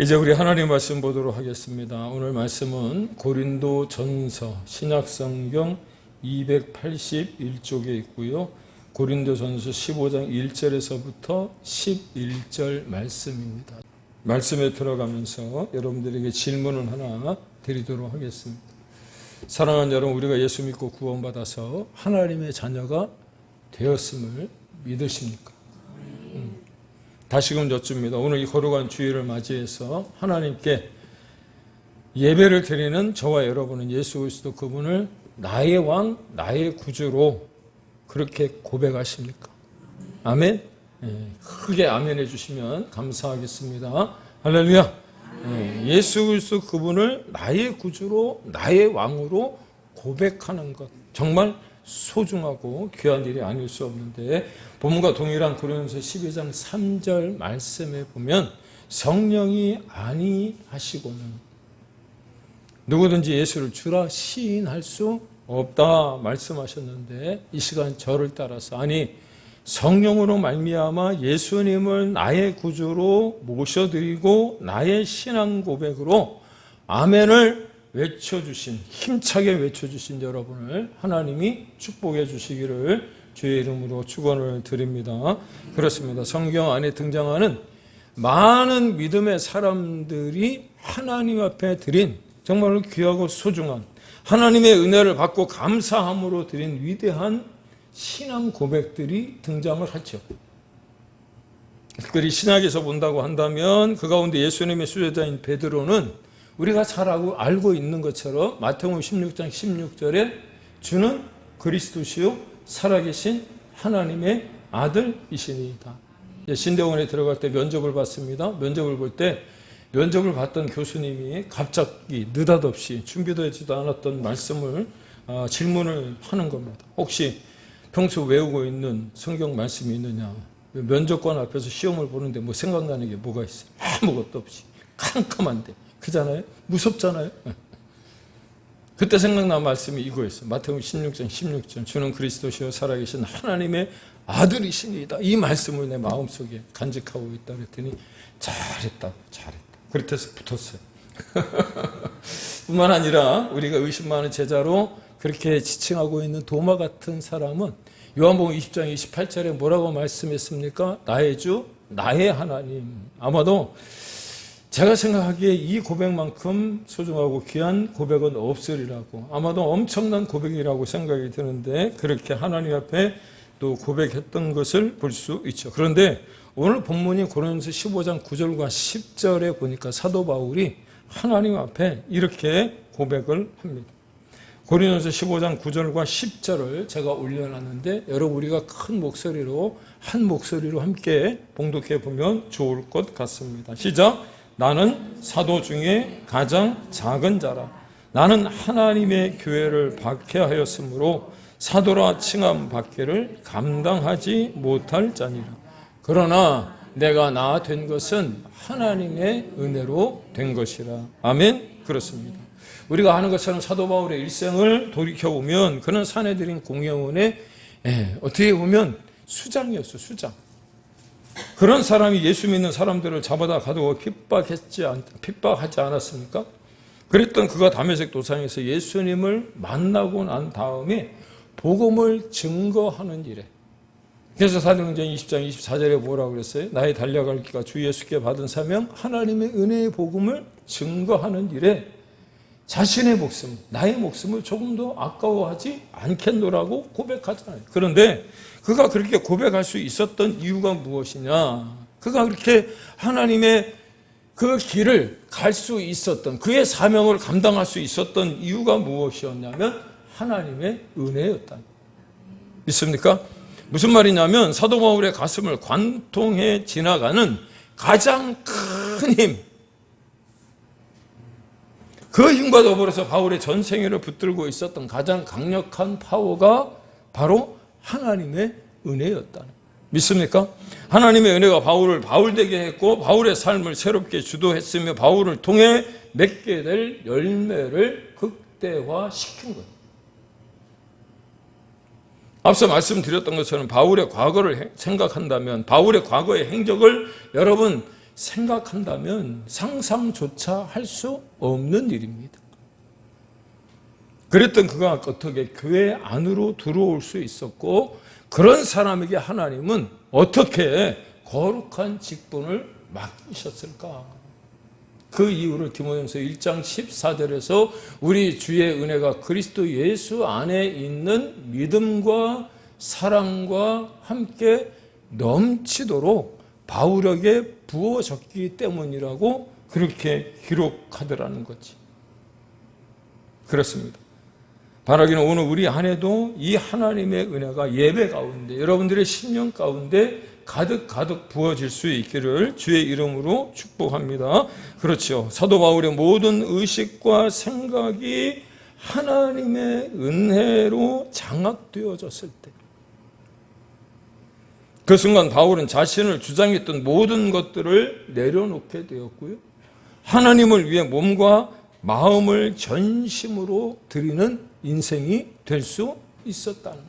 이제 우리 하나님 말씀 보도록 하겠습니다. 오늘 말씀은 고린도 전서 신약성경 281쪽에 있고요. 고린도 전서 15장 1절에서부터 11절 말씀입니다. 말씀에 들어가면서 여러분들에게 질문을 하나 드리도록 하겠습니다. 사랑하는 여러분, 우리가 예수 믿고 구원받아서 하나님의 자녀가 되었음을 믿으십니까? 다시금 여쭙니다. 오늘 이 거룩한 주일을 맞이해서 하나님께 예배를 드리는 저와 여러분은 예수 그리스도 그분을 나의 왕, 나의 구주로 그렇게 고백하십니까? 아멘? 크게 아멘 해주시면 감사하겠습니다. 할렐루야! 예수 그리스도 그분을 나의 구주로, 나의 왕으로 고백하는 것, 정말 소중하고 귀한 일이 아닐 수 없는데, 본문과 동일한 고린도서 12장 3절 말씀에 보면 성령이 아니하시고는 누구든지 예수를 주라 시인할 수 없다 말씀하셨는데, 이 시간 저를 따라서 아니 성령으로 말미암아 예수님을 나의 구주로 모셔드리고 나의 신앙 고백으로 아멘을 외쳐주신, 힘차게 외쳐주신 여러분을 하나님이 축복해 주시기를 주의 이름으로 축원을 드립니다. 그렇습니다. 성경 안에 등장하는 많은 믿음의 사람들이 하나님 앞에 드린 정말로 귀하고 소중한 하나님의 은혜를 받고 감사함으로 드린 위대한 신앙 고백들이 등장을 하죠. 특별히 신약에서 본다고 한다면 그 가운데 예수님의 수제자인 베드로는 우리가 잘 알고 있는 것처럼 마태복음 16장 16절에 주는 그리스도시요 살아계신 하나님의 아들이시니이다. 신대원에 들어갈 때 면접을 봤습니다. 면접을 볼 때 면접을 봤던 교수님이 갑자기 느닷없이 준비도 하지도 않았던 말씀을 질문을 하는 겁니다. 혹시 평소 외우고 있는 성경 말씀이 있느냐? 면접관 앞에서 시험을 보는데 뭐 생각나는 게 뭐가 있어요? 아무것도 없이 캄캄한데, 그잖아요? 무섭잖아요? 그때 생각난 말씀이 이거였어요. 마태복음 16장 16절 주는 그리스도시요 살아계신 하나님의 아들이시니이다. 이 말씀을 내 마음속에 간직하고 있다 그랬더니 잘했다. 그렇대서 붙었어요. 뿐만 아니라 우리가 의심 많은 제자로 그렇게 지칭하고 있는 도마 같은 사람은 요한복음 20장 28절에 뭐라고 말씀했습니까? 나의 주, 나의 하나님. 아마도 제가 생각하기에 이 고백만큼 소중하고 귀한 고백은 없으리라고, 아마도 엄청난 고백이라고 생각이 드는데 그렇게 하나님 앞에 또 고백했던 것을 볼 수 있죠. 그런데 오늘 본문이 고린도서 15장 9절과 10절에 보니까 사도 바울이 하나님 앞에 이렇게 고백을 합니다. 고린도서 15장 9절과 10절을 제가 올려놨는데 여러분 우리가 큰 목소리로 한 목소리로 함께 봉독해 보면 좋을 것 같습니다. 시작! 나는 사도 중에 가장 작은 자라. 나는 하나님의 교회를 박해하였으므로 사도라 칭함 받기를 감당하지 못할 자니라. 그러나 내가 나 된 것은 하나님의 은혜로 된 것이라. 아멘. 그렇습니다. 우리가 아는 것처럼 사도 바울의 일생을 돌이켜보면 그는 사내들인 공회원의 어떻게 보면 수장이었어. 수장. 그런 사람이 예수 믿는 사람들을 잡아다 가두고 핍박하지 않았습니까? 그랬던 그가 다메섹 도상에서 예수님을 만나고 난 다음에 복음을 증거하는 일에, 그래서 사도행전 20장 24절에 뭐라고 그랬어요? 나의 달려갈 길과 주 예수께 받은 사명 하나님의 은혜의 복음을 증거하는 일에 자신의 목숨, 나의 목숨을 조금도 아까워하지 않겠노라고 고백하잖아요. 그런데 그가 그렇게 고백할 수 있었던 이유가 무엇이냐? 그가 그렇게 하나님의 그 길을 갈 수 있었던, 그의 사명을 감당할 수 있었던 이유가 무엇이었냐면 하나님의 은혜였다. 믿습니까? 무슨 말이냐면 사도 바울의 가슴을 관통해 지나가는 가장 큰 힘, 그 힘과 더불어서 바울의 전 생애를 붙들고 있었던 가장 강력한 파워가 바로 하나님의 은혜였다. 믿습니까? 하나님의 은혜가 바울을 바울되게 했고 바울의 삶을 새롭게 주도했으며 바울을 통해 맺게 될 열매를 극대화시킨 거예요. 앞서 말씀드렸던 것처럼 바울의 과거를 생각한다면 바울의 과거의 행적을 여러분 생각한다면 상상조차 할 수 없는 일입니다. 그랬던 그가 어떻게 교회 안으로 들어올 수 있었고, 그런 사람에게 하나님은 어떻게 거룩한 직분을 맡기셨을까? 그 이유를 디모데전서 1장 14절에서 우리 주의 은혜가 그리스도 예수 안에 있는 믿음과 사랑과 함께 넘치도록 바울에게 부어졌기 때문이라고 그렇게 기록하더라는 거지. 그렇습니다. 바라기는 오늘 우리 안에도 이 하나님의 은혜가 예배 가운데, 여러분들의 심령 가운데 가득 부어질 수 있기를 주의 이름으로 축복합니다. 그렇죠. 사도 바울의 모든 의식과 생각이 하나님의 은혜로 장악되어졌을 때, 그 순간 바울은 자신을 주장했던 모든 것들을 내려놓게 되었고요. 하나님을 위해 몸과 마음을 전심으로 드리는 인생이 될 수 있었다는 것.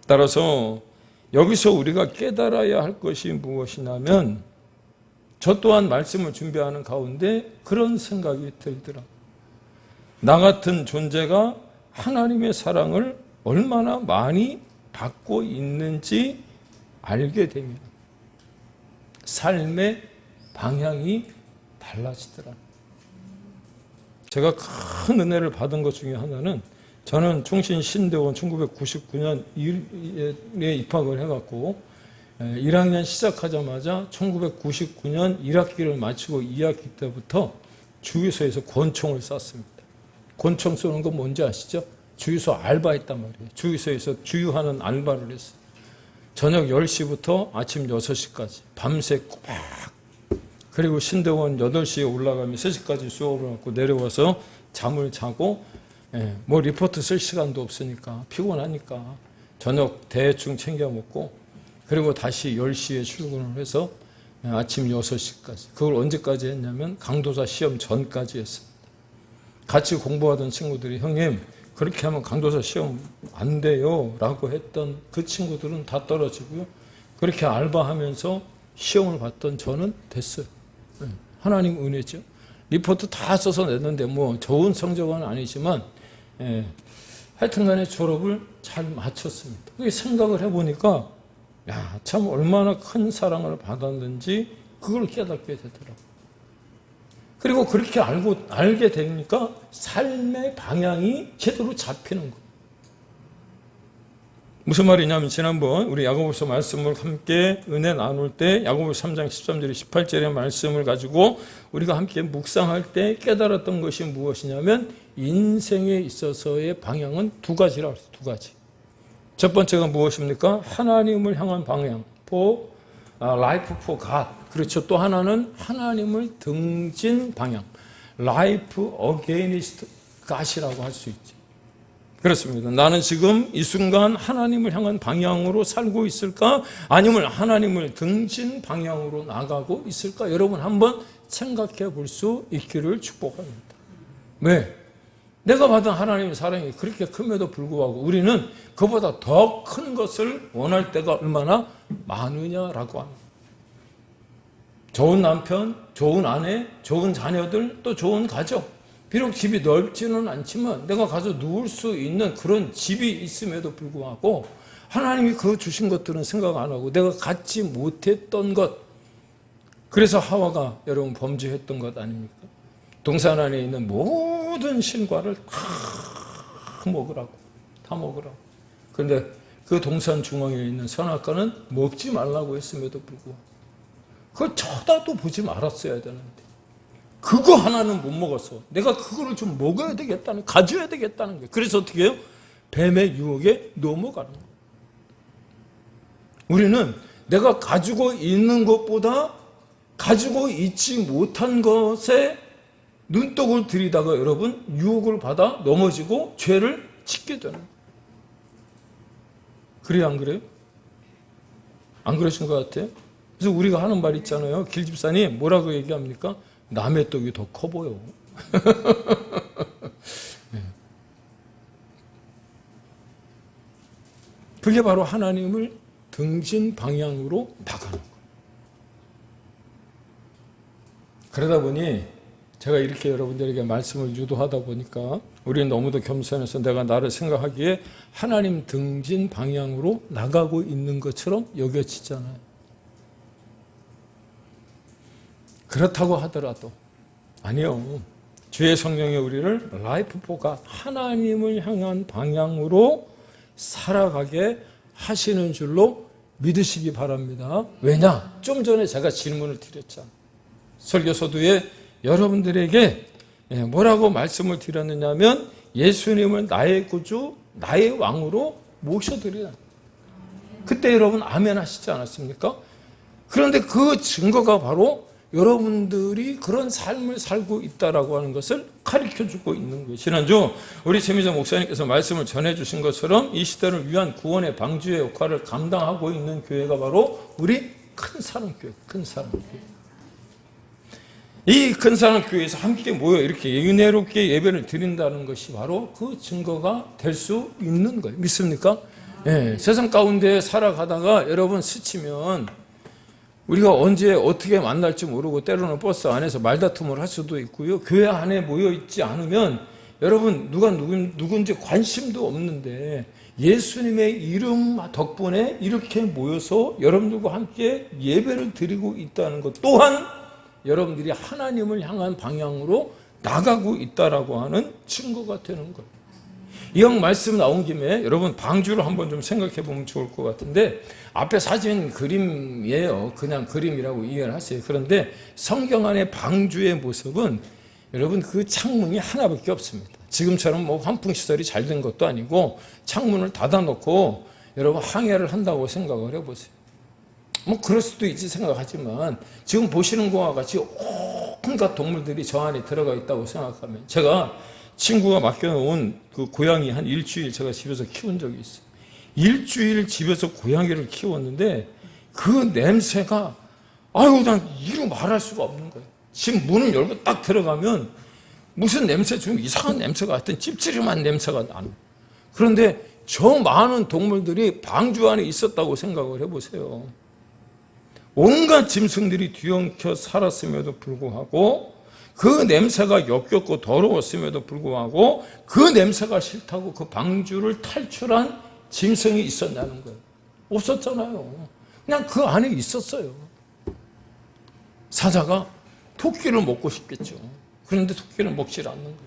따라서 여기서 우리가 깨달아야 할 것이 무엇이냐면, 저 또한 말씀을 준비하는 가운데 그런 생각이 들더라. 나 같은 존재가 하나님의 사랑을 얼마나 많이 받고 있는지 알게 되면 삶의 방향이 달라지더라. 제가 큰 은혜를 받은 것 중에 하나는, 저는 충신신대원 1999년에 입학을 해갖고 1학년 시작하자마자 1999년 1학기를 마치고 2학기 때부터 주유소에서 권총을 쐈습니다. 권총 쏘는 거 뭔지 아시죠? 주유소 알바했단 말이에요. 주유소에서 주유하는 알바를 했어요. 저녁 10시부터 아침 6시까지 밤새 꼬박. 그리고 신대원 8시에 올라가면 3시까지 수업을 하고 내려와서 잠을 자고, 뭐 리포트 쓸 시간도 없으니까 피곤하니까 저녁 대충 챙겨 먹고, 그리고 다시 10시에 출근을 해서 아침 6시까지. 그걸 언제까지 했냐면 강도사 시험 전까지 했습니다. 같이 공부하던 친구들이 형님 그렇게 하면 강도사 시험 안 돼요 라고 했던 그 친구들은 다 떨어지고요. 그렇게 알바하면서 시험을 봤던 저는 됐어요. 하나님 은혜죠. 리포트 다 써서 냈는데 뭐 좋은 성적은 아니지만 하여튼간에 졸업을 잘 마쳤습니다. 생각을 해보니까 야, 참 얼마나 큰 사랑을 받았는지 그걸 깨닫게 되더라고요. 그리고 그렇게 알게 되니까 삶의 방향이 제대로 잡히는 거예요. 무슨 말이냐면, 지난번 우리 야고보서 말씀을 함께 은혜 나눌 때 야고보서 3장 13절 18절의 말씀을 가지고 우리가 함께 묵상할 때 깨달았던 것이 무엇이냐면, 인생에 있어서의 방향은 두 가지라고 했어요. 두 가지. 첫 번째가 무엇입니까? 하나님을 향한 방향, life for God. 그렇죠. 또 하나는 하나님을 등진 방향, life against God이라고 할 수 있죠. 그렇습니다. 나는 지금 이 순간 하나님을 향한 방향으로 살고 있을까? 아니면 하나님을 등진 방향으로 나가고 있을까? 여러분 한번 생각해 볼 수 있기를 축복합니다. 왜? 내가 받은 하나님의 사랑이 그렇게 큼에도 불구하고 우리는 그보다 더 큰 것을 원할 때가 얼마나 많으냐라고 합니다. 좋은 남편, 좋은 아내, 좋은 자녀들, 또 좋은 가족. 비록 집이 넓지는 않지만 내가 가서 누울 수 있는 그런 집이 있음에도 불구하고 하나님이 그 주신 것들은 생각 안 하고 내가 갖지 못했던 것, 그래서 하와가 여러분 범죄했던 것 아닙니까? 동산 안에 있는 모든 실과를 다 먹으라고. 그런데 그 동산 중앙에 있는 선악과는 먹지 말라고 했음에도 불구하고 그걸 쳐다도 보지 말았어야 되는데 그거 하나는 못 먹었어. 내가 그거를 좀 먹어야 되겠다는, 가져야 되겠다는 거예요. 그래서 어떻게 해요? 뱀의 유혹에 넘어가는 거예요. 우리는 내가 가지고 있는 것보다 가지고 있지 못한 것에 눈독을 들이다가 여러분 유혹을 받아 넘어지고 죄를 짓게 되는 거예요. 그래요, 안 그래요? 안 그러신 것 같아요? 그래서 우리가 하는 말 있잖아요. 길집사님 뭐라고 얘기합니까? 남의 떡이 더 커 보여. 그게 바로 하나님을 등진 방향으로 나가는 거예요. 그러다 보니 제가 이렇게 여러분들에게 말씀을 유도하다 보니까 우리는 너무도 겸손해서 내가 나를 생각하기에 하나님 등진 방향으로 나가고 있는 것처럼 여겨지잖아요. 그렇다고 하더라도 아니요. 주의 성령이 우리를 라이프포가 하나님을 향한 방향으로 살아가게 하시는 줄로 믿으시기 바랍니다. 왜냐? 좀 전에 제가 질문을 드렸잖아요. 설교서두에 여러분들에게 뭐라고 말씀을 드렸느냐면 예수님을 나의 구주, 나의 왕으로 모셔드리라. 그때 여러분 아멘 하시지 않았습니까? 그런데 그 증거가 바로 여러분들이 그런 삶을 살고 있다라고 하는 것을 가르쳐주고 있는 거예요. 지난주 우리 최미정 목사님께서 말씀을 전해주신 것처럼 이 시대를 위한 구원의 방주의 역할을 감당하고 있는 교회가 바로 우리 큰사랑교회, 큰사랑교회. 이 큰사랑교회에서 함께 모여 이렇게 은혜롭게 예배를 드린다는 것이 바로 그 증거가 될 수 있는 거예요. 믿습니까? 예, 세상 가운데 살아가다가 여러분 스치면 우리가 언제 어떻게 만날지 모르고 때로는 버스 안에서 말다툼을 할 수도 있고요. 교회 안에 모여 있지 않으면 여러분 누가 누군지 관심도 없는데 예수님의 이름 덕분에 이렇게 모여서 여러분들과 함께 예배를 드리고 있다는 것 또한 여러분들이 하나님을 향한 방향으로 나가고 있다라고 하는 증거가 되는 거예요. 이왕 말씀 나온 김에 여러분 방주를 한번 좀 생각해 보면 좋을 것 같은데 앞에 사진 그림이에요. 그냥 그림이라고 이해를 하세요. 그런데 성경 안에 방주의 모습은 여러분 그 창문이 하나밖에 없습니다. 지금처럼 뭐 환풍시설이 잘 된 것도 아니고 창문을 닫아놓고 여러분 항해를 한다고 생각을 해보세요. 뭐 그럴 수도 있지 생각하지만 지금 보시는 것과 같이 온갖 동물들이 저 안에 들어가 있다고 생각하면 제가 친구가 맡겨놓은 그 고양이 한 일주일 제가 집에서 키운 적이 있어요. 일주일 집에서 고양이를 키웠는데 그 냄새가 아유 난 이루 말할 수가 없는 거예요. 집 문을 열고 딱 들어가면 무슨 냄새 좀 이상한 냄새가 하여튼 찝찝한 냄새가 나는. 그런데 저 많은 동물들이 방주 안에 있었다고 생각을 해보세요. 온갖 짐승들이 뒤엉켜 살았음에도 불구하고 그 냄새가 역겹고 더러웠음에도 불구하고 그 냄새가 싫다고 그 방주를 탈출한 짐승이 있었냐는 거예요. 없었잖아요. 그냥 그 안에 있었어요. 사자가 토끼를 먹고 싶겠죠. 그런데 토끼를 먹질 않는 거예요.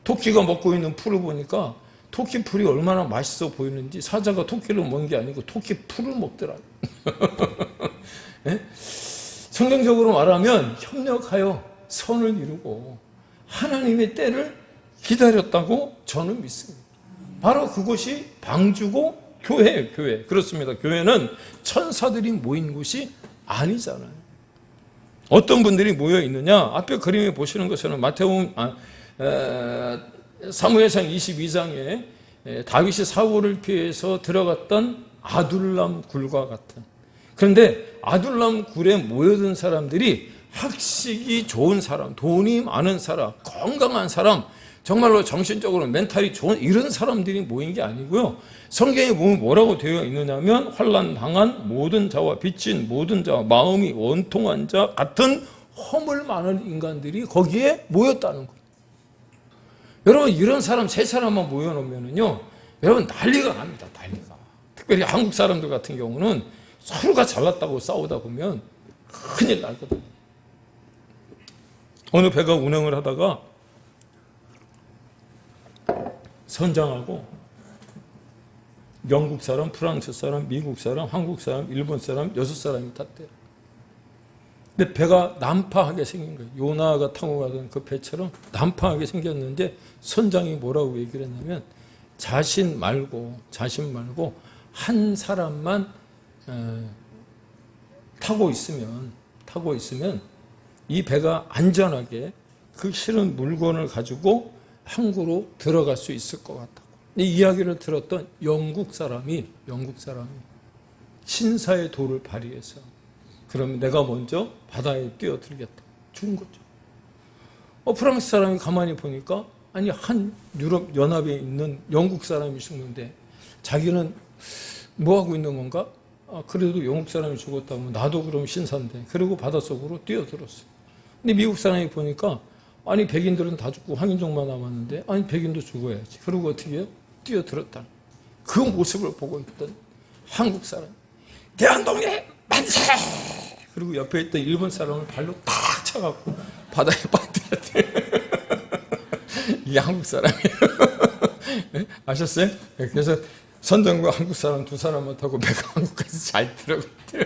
토끼가 먹고 있는 풀을 보니까 토끼 풀이 얼마나 맛있어 보이는지 사자가 토끼를 먹는 게 아니고 토끼 풀을 먹더라고요. 네? 성경적으로 말하면 협력하여 선을 이루고 하나님의 때를 기다렸다고 저는 믿습니다. 바로 그곳이 방주고 교회예요. 교회. 그렇습니다. 교회는 천사들이 모인 곳이 아니잖아요. 어떤 분들이 모여 있느냐? 앞에 그림에 보시는 것처럼 마태복음 사무엘상 22장에 다윗이 사울을 피해서 들어갔던 아둘람 굴과 같은. 그런데 아둘람 굴에 모여든 사람들이 학식이 좋은 사람, 돈이 많은 사람, 건강한 사람, 정말로 정신적으로 멘탈이 좋은 이런 사람들이 모인 게 아니고요. 성경에 보면 뭐라고 되어 있느냐면 환난 당한 모든 자와 빚진 모든 자와 마음이 원통한 자 같은 허물 많은 인간들이 거기에 모였다는 거예요. 여러분 이런 사람 세 사람만 모여놓으면요, 여러분 난리가 납니다. 난리가. 특별히 한국 사람들 같은 경우는 서로가 잘났다고 싸우다 보면 큰일 나거든요. 어느 배가 운행을 하다가 선장하고 영국 사람, 프랑스 사람, 미국 사람, 한국 사람, 일본 사람 6사람이 탔대요. 근데 배가 난파하게 생긴 거예요. 요나가 타고 가던 그 배처럼 난파하게 생겼는데 선장이 뭐라고 얘기를 했냐면 자신 말고 한 사람만 타고 있으면 이 배가 안전하게 그 실은 물건을 가지고 항구로 들어갈 수 있을 것 같다고. 이 이야기를 들었던 영국 사람이 신사의 도를 발휘해서 그러면 내가 먼저 바다에 뛰어들겠다. 죽은 거죠. 프랑스 사람이 가만히 보니까 아니 한 유럽 연합에 있는 영국 사람이 죽는데 자기는 뭐 하고 있는 건가? 그래도 영국 사람이 죽었다면 나도 그럼 신사인데. 그리고 바닷속으로 뛰어들었어요. 근데 미국 사람이 보니까 아니 백인들은 다 죽고 황인종만 남았는데 아니 백인도 죽어야지. 그리고 어떻게 해요? 뛰어들었다. 그 모습을 보고 있던 한국 사람, 대한독립 만세! 그리고 옆에 있던 일본 사람을 발로 탁 쳐갖고 바다에 빠뜨렸대요. 이게 한국 사람이에요. 네? 아셨어요? 그래서 선장과 한국 사람 두 사람만 타고 배가 한국까지 잘 들어갔대요.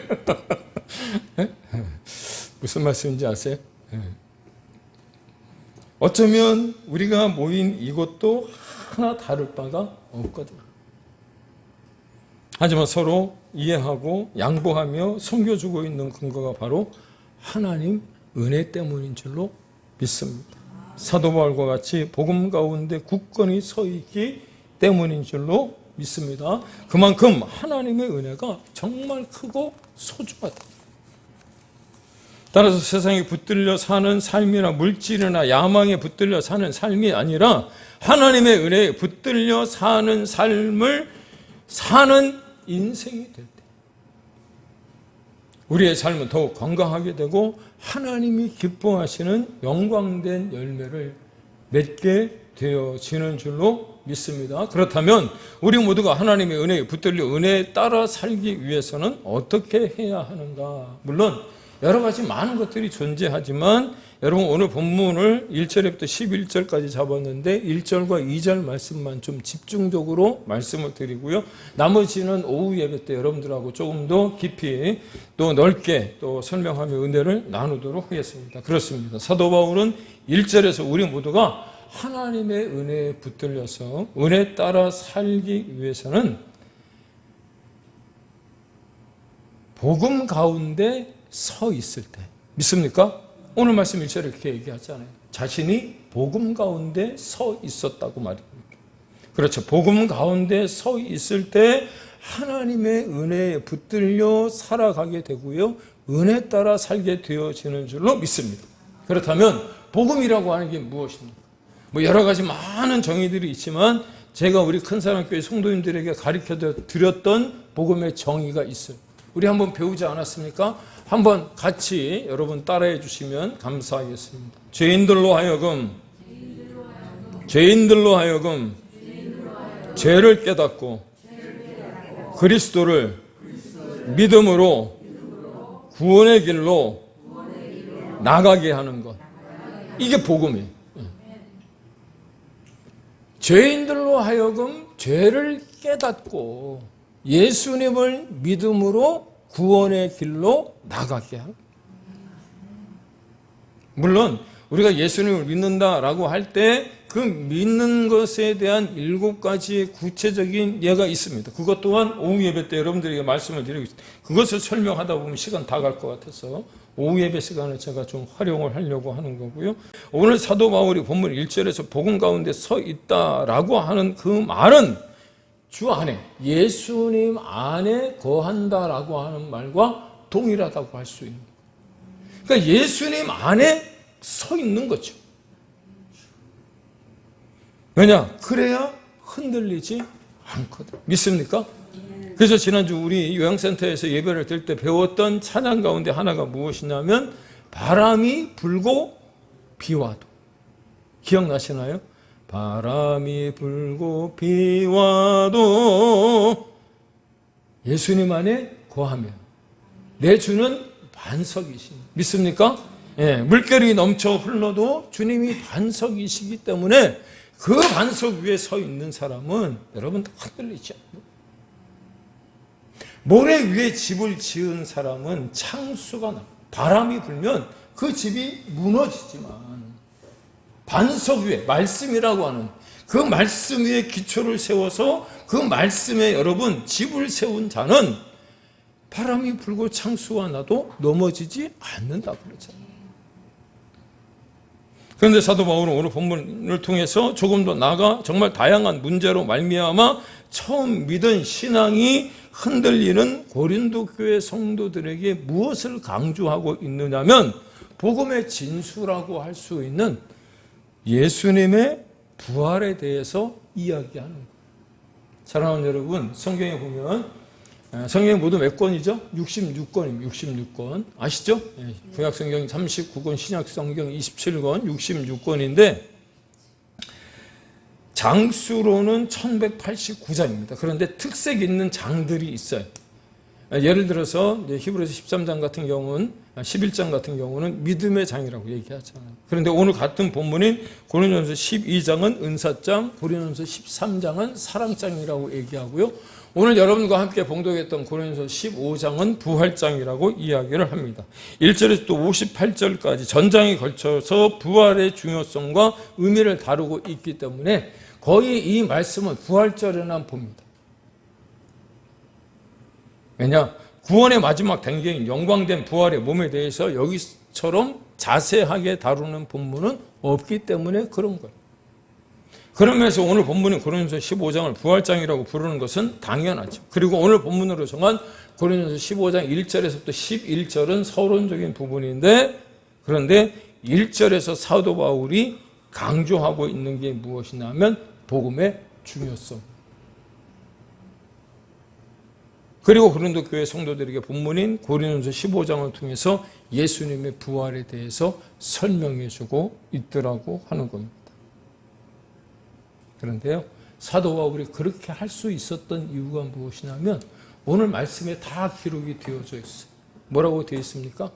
네? 무슨 말씀인지 아세요? 네. 어쩌면 우리가 모인 이곳도 하나 다를 바가 없거든. 하지만 서로 이해하고 양보하며 섬겨주고 있는 근거가 바로 하나님 은혜 때문인 줄로 믿습니다. 사도 바울과 같이 복음 가운데 굳건히 서 있기 때문인 줄로 믿습니다. 그만큼 하나님의 은혜가 정말 크고 소중하다. 따라서 세상에 붙들려 사는 삶이나 물질이나 야망에 붙들려 사는 삶이 아니라 하나님의 은혜에 붙들려 사는 삶을 사는 인생이 될 때 우리의 삶은 더욱 건강하게 되고 하나님이 기뻐하시는 영광된 열매를 맺게 되어지는 줄로 믿습니다. 그렇다면 우리 모두가 하나님의 은혜에 붙들려 은혜에 따라 살기 위해서는 어떻게 해야 하는가? 물론 여러 가지 많은 것들이 존재하지만 여러분 오늘 본문을 1절부터 11절까지 잡았는데 1절과 2절 말씀만 좀 집중적으로 말씀을 드리고요. 나머지는 오후 예배 때 여러분들하고 조금 더 깊이 또 넓게 또 설명하며 은혜를 나누도록 하겠습니다. 그렇습니다. 사도 바울은 1절에서 우리 모두가 하나님의 은혜에 붙들려서 은혜 따라 살기 위해서는 복음 가운데 서 있을 때 믿습니까? 오늘 말씀 1절에 이렇게 얘기하잖아요. 자신이 복음 가운데 서 있었다고 말입니다. 그렇죠. 복음 가운데 서 있을 때 하나님의 은혜에 붙들려 살아가게 되고요. 은혜 따라 살게 되어지는 줄로 믿습니다. 그렇다면 복음이라고 하는 게 무엇입니까? 여러 가지 많은 정의들이 있지만 제가 우리 큰사랑교회 성도님들에게 가르쳐 드렸던 복음의 정의가 있어요. 우리 한번 배우지 않았습니까? 한번 같이 여러분 따라해 주시면 감사하겠습니다. 죄인들로 하여금 죄를 깨닫고 그리스도를 믿음으로 구원의 길로 나가게 하는 것. 이게 복음이에요. 죄인들로 하여금 죄를 깨닫고 예수님을 믿음으로 구원의 길로 나가게 하고, 물론 우리가 예수님을 믿는다라고 할 때 그 믿는 것에 대한 7가지의 구체적인 예가 있습니다. 그것 또한 오후 예배 때 여러분들에게 말씀을 드리고 있습니다. 그것을 설명하다 보면 시간 다 갈 것 같아서 오후 예배 시간을 제가 좀 활용을 하려고 하는 거고요. 오늘 사도 바울이 본문 1절에서 복음 가운데 서 있다라고 하는 그 말은 주 안에, 예수님 안에 거한다라고 하는 말과 동일하다고 할 수 있는 거예요. 그러니까 예수님 안에 서 있는 거죠. 왜냐? 그래야 흔들리지 않거든. 믿습니까? 그래서 지난주 우리 요양센터에서 예배를 드릴 때 배웠던 찬양 가운데 하나가 무엇이냐면 바람이 불고 비와도. 기억나시나요? 바람이 불고 비와도 예수님 안에 거하면 내 주는 반석이십니다. 믿습니까? 예, 물결이 넘쳐 흘러도 주님이 반석이시기 때문에 그 반석 위에 서 있는 사람은 여러분 흔들리지 않아요. 모래 위에 집을 지은 사람은 창수가 나. 바람이 불면 그 집이 무너지지만 반석 위에 말씀이라고 하는 그 말씀 위에 기초를 세워서 그 말씀에 여러분 집을 세운 자는 바람이 불고 창수가 나도 넘어지지 않는다고 그러잖아요. 그런데 사도 바울은 오늘 본문을 통해서 조금 더 나아가 정말 다양한 문제로 말미암아 처음 믿은 신앙이 흔들리는 고린도 교회 성도들에게 무엇을 강조하고 있느냐면 복음의 진수라고 할 수 있는 예수님의 부활에 대해서 이야기하는 거예요. 사랑하는 여러분, 성경에 보면 성경이 모두 몇 권이죠? 66권입니다. 66권. 아시죠? 구약성경 39권, 신약성경 27권, 66권인데 장수로는 1189장입니다. 그런데 특색 있는 장들이 있어요. 예를 들어서 히브리서 13장 같은 경우는 11장 같은 경우는 믿음의 장이라고 얘기하잖아요. 그런데 오늘 같은 본문인 고린도전서 12장은 은사장, 고린도전서 13장은 사랑장이라고 얘기하고요. 오늘 여러분과 함께 봉독했던 고린도전서 15장은 부활장이라고 이야기를 합니다. 1절에서 또 58절까지 전장에 걸쳐서 부활의 중요성과 의미를 다루고 있기 때문에 거의 이 말씀은 부활절에만 봅니다. 왜냐? 구원의 마지막 단계인 영광된 부활의 몸에 대해서 여기처럼 자세하게 다루는 본문은 없기 때문에 그런 거예요. 그러면서 오늘 본문인 고린도전서 15장을 부활장이라고 부르는 것은 당연하죠. 그리고 오늘 본문으로 정한 고린도전서 15장 1절에서부터 11절은 서론적인 부분인데, 그런데 1절에서 사도 바울이 강조하고 있는 게 무엇이냐면 복음의 중요성. 그리고 고린도 교회 성도들에게 본문인 고린도전서 15장을 통해서 예수님의 부활에 대해서 설명해 주고 있더라고 하는 겁니다. 그런데요, 사도 바울이 그렇게 할 수 있었던 이유가 무엇이냐면 오늘 말씀에 다 기록이 되어져 있어요. 뭐라고 되어 있습니까?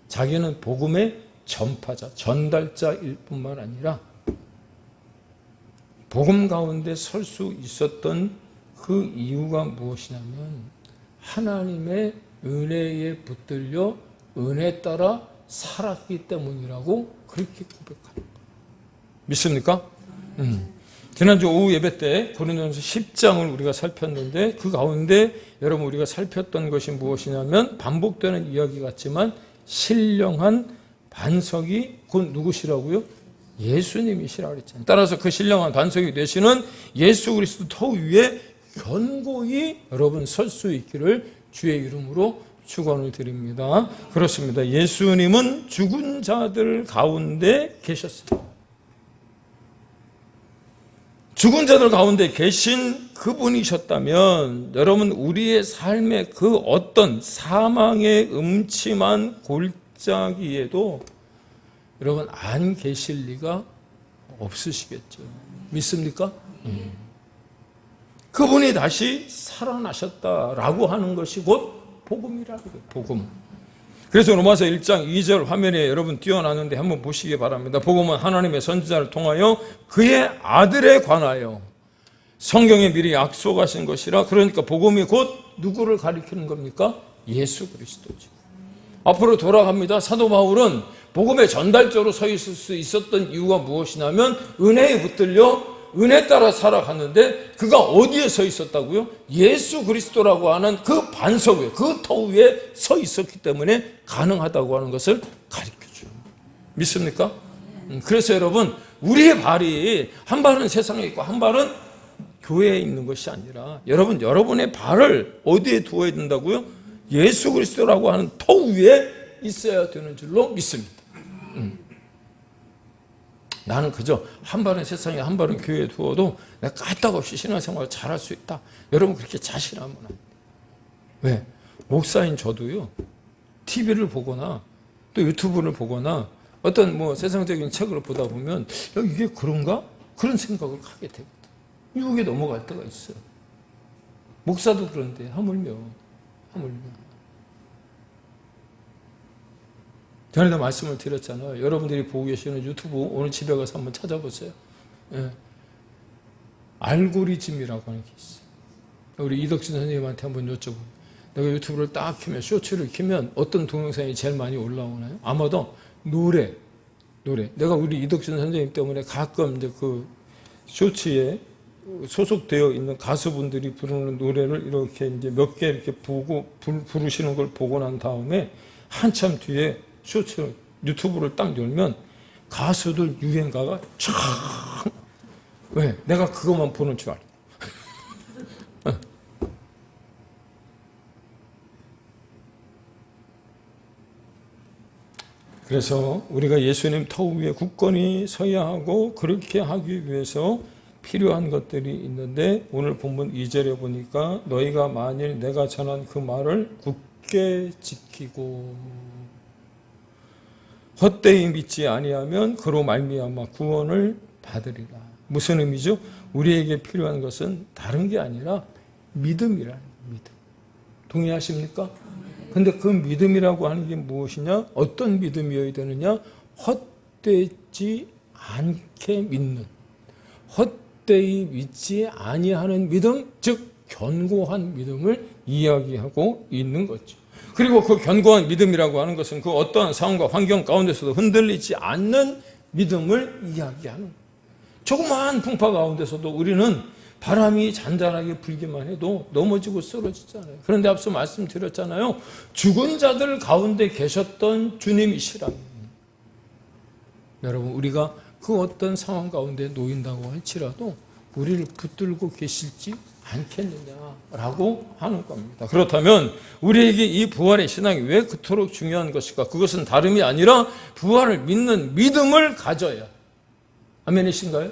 자기는 복음의 전파자, 전달자일 뿐만 아니라 복음 가운데 설 수 있었던 그 이유가 무엇이냐면 하나님의 은혜에 붙들려 은혜 따라 살았기 때문이라고 그렇게 고백합니다. 믿습니까? 지난주 오후 예배 때 고린도전서 10장을 우리가 살폈는데 그 가운데 여러분 우리가 살폈던 것이 무엇이냐면 반복되는 이야기 같지만 신령한 반석이 곧 누구시라고요? 예수님이시라고 그랬잖아요. 따라서 그 신령한 반석이 되시는 예수 그리스도 터 위에 견고히 여러분 설 수 있기를 주의 이름으로 축원을 드립니다. 그렇습니다. 예수님은 죽은 자들 가운데 계셨습니다. 죽은 자들 가운데 계신 그분이셨다면 여러분 우리의 삶의 그 어떤 사망의 음침한 골짜기에도 여러분 안 계실 리가 없으시겠죠. 믿습니까? 그분이 다시 살아나셨다라고 하는 것이 곧 복음이라는 거예요. 복음. 그래서 로마서 1장 2절 화면에 여러분 띄워놨는데 한번 보시기 바랍니다. 복음은 하나님의 선지자를 통하여 그의 아들에 관하여 성경에 미리 약속하신 것이라. 그러니까 복음이 곧 누구를 가리키는 겁니까? 예수 그리스도죠. 앞으로 돌아갑니다. 사도 바울은 복음의 전달자로 서 있을 수 있었던 이유가 무엇이냐면 은혜에 붙들려 은혜 따라 살아갔는데 그가 어디에 서 있었다고요? 예수 그리스도라고 하는 그 반석 위에, 그 터 위에 서 있었기 때문에 가능하다고 하는 것을 가르쳐줘요. 믿습니까? 그래서 여러분 우리의 발이 한 발은 세상에 있고 한 발은 교회에 있는 것이 아니라 여러분의 발을 어디에 두어야 된다고요? 예수 그리스도라고 하는 터 위에 있어야 되는 줄로 믿습니다. 나는 그저 한 발은 세상에 한 발은 교회에 두어도 내가 까딱없이 신앙생활을 잘할 수 있다. 여러분 그렇게 자신하면 안 돼요. 왜? 목사인 저도요. TV를 보거나 또 유튜브를 보거나 어떤 뭐 세상적인 책을 보다 보면 이게 그런가? 그런 생각을 하게 되거든. 유혹에 넘어갈 때가 있어요. 목사도 그런데 하물며. 전에도 말씀을 드렸잖아요. 여러분들이 보고 계시는 유튜브 오늘 집에 가서 한번 찾아보세요. 예. 알고리즘이라고 하는 게 있어요. 우리 이덕진 선생님한테 한번 여쭤보고 내가 유튜브를 딱 키면 쇼츠를 키면 어떤 동영상이 제일 많이 올라오나요? 아마도 노래. 내가 우리 이덕진 선생님 때문에 가끔 이제 그 쇼츠에 소속되어 있는 가수분들이 부르는 노래를 이렇게 이제 몇 개 이렇게 부르시는 걸 보고 난 다음에 한참 뒤에 쇼츠 유튜브를 딱 열면 가수들 유행가가 쫙. 왜? 내가 그것만 보는 줄 알아. 그래서 우리가 예수님 터 위에 굳건히 서야 하고 그렇게 하기 위해서 필요한 것들이 있는데 오늘 본문 2절에 보니까 너희가 만일 내가 전한 그 말을 굳게 지키고 헛되이 믿지 아니하면 그로 말미암아 구원을 받으리라. 무슨 의미죠? 우리에게 필요한 것은 다른 게 아니라 믿음이라는 믿음. 동의하십니까? 근데 그 믿음이라고 하는 게 무엇이냐? 어떤 믿음이어야 되느냐? 헛되지 않게 믿는, 헛되이 믿지 아니하는 믿음, 즉 견고한 믿음을 이야기하고 있는 거죠. 그리고 그 견고한 믿음이라고 하는 것은 그 어떠한 상황과 환경 가운데서도 흔들리지 않는 믿음을 이야기하는 거예요. 조그마한 풍파 가운데서도 우리는 바람이 잔잔하게 불기만 해도 넘어지고 쓰러지잖아요. 그런데 앞서 말씀드렸잖아요. 죽은 자들 가운데 계셨던 주님이시라. 여러분, 우리가 그 어떤 상황 가운데 놓인다고 할지라도 우리를 붙들고 계실지 않겠느냐라고 하는 겁니다. 그렇다면 우리에게 이 부활의 신앙이 왜 그토록 중요한 것일까? 그것은 다름이 아니라 부활을 믿는 믿음을 가져야. 아멘이신가요?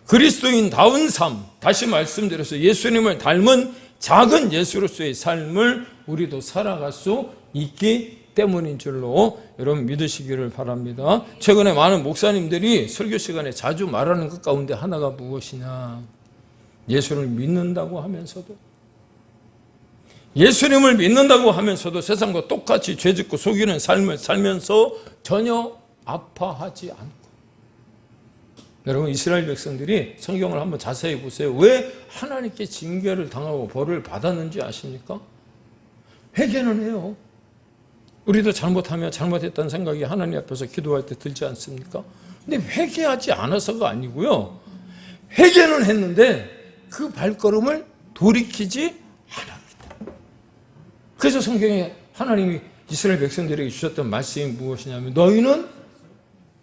그리스도인다운 삶, 다시 말씀드려서 예수님을 닮은 작은 예수로서의 삶을 우리도 살아갈 수 있기 때문인 줄로 여러분 믿으시기를 바랍니다. 최근에 많은 목사님들이 설교 시간에 자주 말하는 것 가운데 하나가 무엇이냐? 예수를 믿는다고 하면서도, 예수님을 믿는다고 하면서도 세상과 똑같이 죄짓고 속이는 삶을 살면서 전혀 아파하지 않고. 여러분, 이스라엘 백성들이 성경을 한번 자세히 보세요. 왜 하나님께 징계를 당하고 벌을 받았는지 아십니까? 회개는 해요. 우리도 잘못하면 잘못했다는 생각이 하나님 앞에서 기도할 때 들지 않습니까? 근데 회개하지 않아서가 아니고요. 회개는 했는데 그 발걸음을 돌이키지 않았다. 그래서 성경에 하나님이 이스라엘 백성들에게 주셨던 말씀이 무엇이냐면 너희는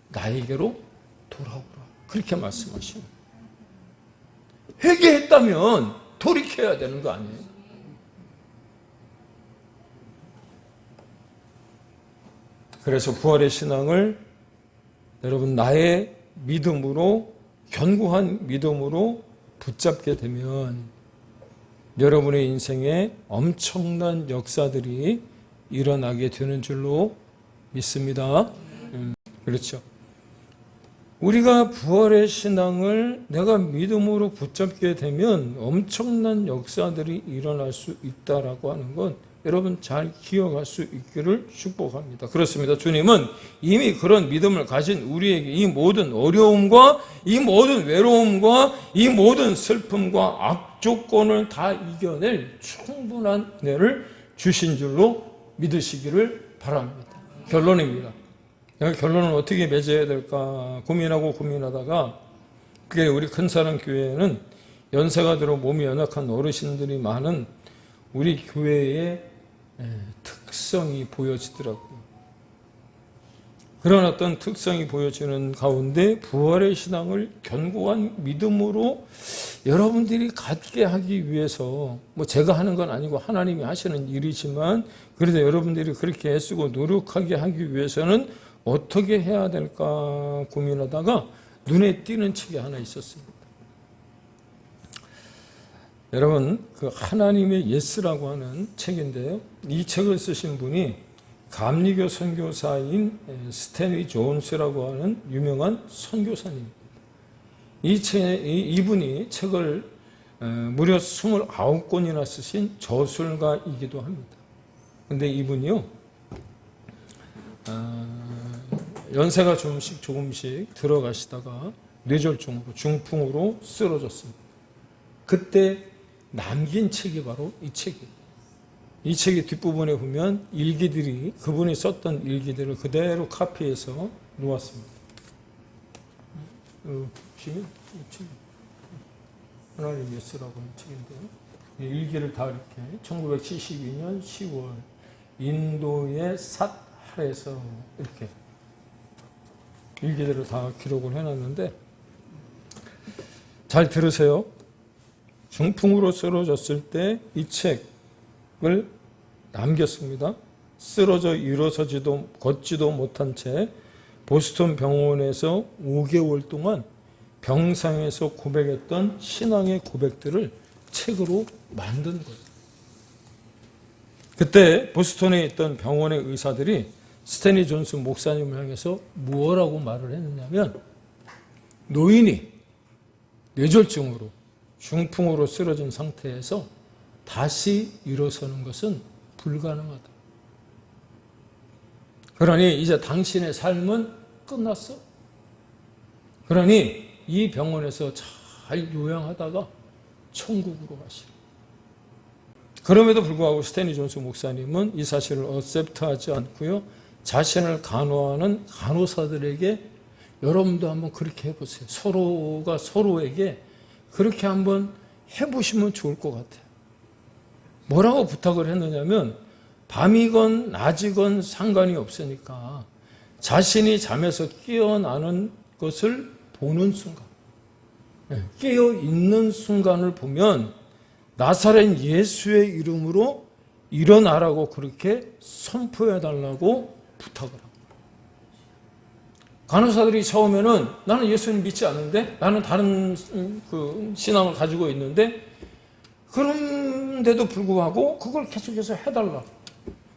나에게로 돌아오라. 그렇게 말씀하십니다. 회개했다면 돌이켜야 되는 거 아니에요? 그래서 부활의 신앙을 여러분 나의 믿음으로, 견고한 믿음으로 붙잡게 되면 여러분의 인생에 엄청난 역사들이 일어나게 되는 줄로 믿습니다. 그렇죠. 우리가 부활의 신앙을 내가 믿음으로 붙잡게 되면 엄청난 역사들이 일어날 수 있다라고 하는 건 여러분 잘 기억할 수 있기를 축복합니다. 그렇습니다. 주님은 이미 그런 믿음을 가진 우리에게 이 모든 어려움과 이 모든 외로움과 이 모든 슬픔과 악조건을 다 이겨낼 충분한 은혜를 주신 줄로 믿으시기를 바랍니다. 결론입니다. 결론은 어떻게 맺어야 될까 고민하고 고민하다가 그게 우리 큰사랑 교회에는 연세가 들어 몸이 연약한 어르신들이 많은 우리 교회의 특성이 보여지더라고요. 그런 어떤 특성이 보여지는 가운데 부활의 신앙을 견고한 믿음으로 여러분들이 갖게 하기 위해서 뭐 제가 하는 건 아니고 하나님이 하시는 일이지만 그래도 여러분들이 그렇게 애쓰고 노력하게 하기 위해서는 어떻게 해야 될까 고민하다가 눈에 띄는 책이 하나 있었습니다. 여러분, 그 하나님의 예스라고 하는 책인데요. 이 책을 쓰신 분이 감리교 선교사인 스탠리 존스라고 하는 유명한 선교사님입니다. 이분이 책을 무려 29권이나 쓰신 저술가이기도 합니다. 그런데 이분이요, 연세가 조금씩 들어가시다가 뇌졸중으로, 중풍으로 쓰러졌습니다. 그때 남긴 책이 바로 이 책이에요. 이 책의 뒷부분에 보면 일기들이, 그분이 썼던 일기들을 그대로 카피해서 놓았습니다. 보시면 이 책, 하나님 예스라고 하는 책인데요. 일기를 다 이렇게 1972년 10월 인도의 삿할에서 이렇게 일기들을 다 기록을 해놨는데 잘 들으세요. 중풍으로 쓰러졌을 때 이 책을 남겼습니다. 쓰러져 일어서지도 걷지도 못한 채 보스턴 병원에서 5개월 동안 병상에서 고백했던 신앙의 고백들을 책으로 만든 거예요. 그때 보스턴에 있던 병원의 의사들이 스탠리 존슨 목사님을 향해서 무엇라고 말을 했느냐면, 노인이 뇌졸중으로 중풍으로 쓰러진 상태에서 다시 일어서는 것은 불가능하다. 그러니 이제 당신의 삶은 끝났어. 그러니 이 병원에서 잘 요양하다가 천국으로 가시라. 그럼에도 불구하고 스탠리 존슨 목사님은 이 사실을 어셉트하지 않고요, 자신을 간호하는 간호사들에게 여러분도 한번 그렇게 해보세요. 서로가 서로에게 그렇게 한번 해보시면 좋을 것 같아요. 뭐라고 부탁을 했느냐면, 밤이건 낮이건 상관이 없으니까 자신이 잠에서 깨어나는 것을 보는 순간, 깨어있는 순간을 보면 나사렛 예수의 이름으로 일어나라고 그렇게 선포해달라고 부탁을 합니다. 간호사들이 처음에는 나는 예수님 믿지 않는데, 나는 다른 신앙을 가지고 있는데, 그런데도 불구하고 그걸 계속해서 해달라.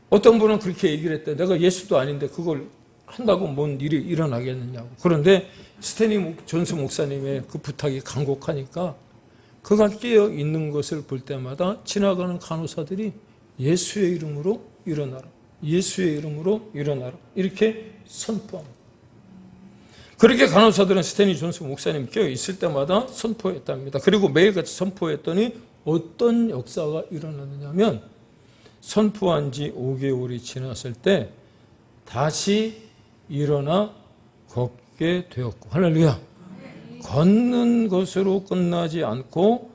어떤 분은 그렇게 얘기를 했대. 내가 예수도 아닌데 그걸 한다고 뭔 일이 일어나겠느냐고. 그런데 스탠리 존슨 목사님의 그 부탁이 간곡하니까 그가 깨어 있는 것을 볼 때마다 지나가는 간호사들이 예수의 이름으로 일어나라, 예수의 이름으로 일어나라, 이렇게 선포합니다. 그렇게 간호사들은 스탠리 존슨 목사님 깨어 있을 때마다 선포했답니다. 그리고 매일같이 선포했더니 어떤 역사가 일어나느냐면, 선포한 지 5개월이 지났을 때 다시 일어나 걷게 되었고, 할렐루야. 걷는 것으로 끝나지 않고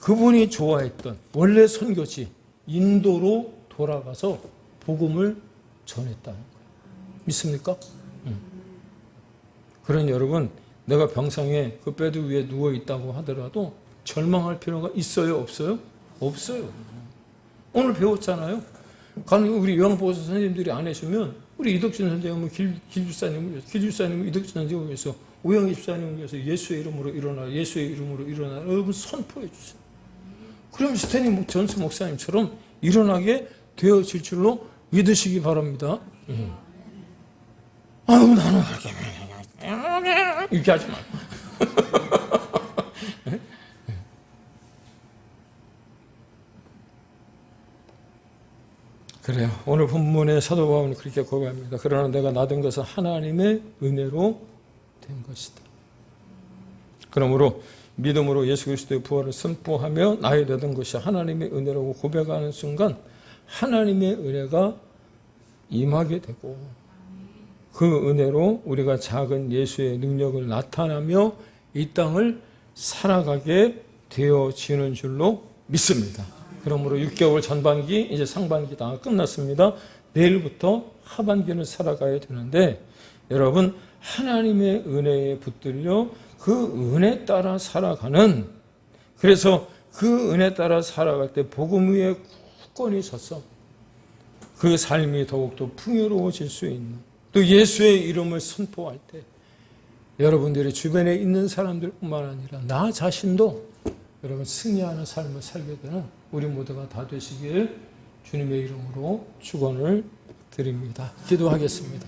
그분이 좋아했던 원래 선교지 인도로 돌아가서 복음을 전했다는 거예요. 믿습니까? 그러니 여러분, 내가 병상에 그 베드 위에 누워 있다고 하더라도 절망할 필요가 있어요, 없어요? 없어요. 오늘 배웠잖아요. 우리 요양보호사 선생님들이 안 해주면, 우리 이덕진 선생님은 길주사님을 위해서, 길주사님은 이덕진 선생님을 위해서, 오영희 집사님을 위해서 예수의 이름으로 일어나라, 예수의 이름으로 일어나라, 여러분 선포해 주세요. 그럼 스탠리 존슨 목사님처럼 일어나게 되어질 줄로 믿으시기 바랍니다. 아유, 나는 이렇게 하지 말고. 그래요. 오늘 본문의 사도 바울은 그렇게 고백합니다. 그러나 내가 나된 것은 하나님의 은혜로 된 것이다. 그러므로 믿음으로 예수 그리스도의 부활을 선포하며 나의 되던 것이 하나님의 은혜라고 고백하는 순간 하나님의 은혜가 임하게 되고, 그 은혜로 우리가 작은 예수의 능력을 나타나며 이 땅을 살아가게 되어지는 줄로 믿습니다. 그러므로 6개월 전반기, 이제 상반기 다 끝났습니다. 내일부터 하반기를 살아가야 되는데, 여러분, 하나님의 은혜에 붙들려 그 은혜 따라 살아가는, 그래서 그 은혜 따라 살아갈 때 복음 위에 굳건히 서서 그 삶이 더욱더 풍요로워질 수 있는, 또 예수의 이름을 선포할 때 여러분들이 주변에 있는 사람들뿐만 아니라 나 자신도 여러분 승리하는 삶을 살게 되는 우리 모두가 다 되시길 주님의 이름으로 축원을 드립니다. 기도하겠습니다.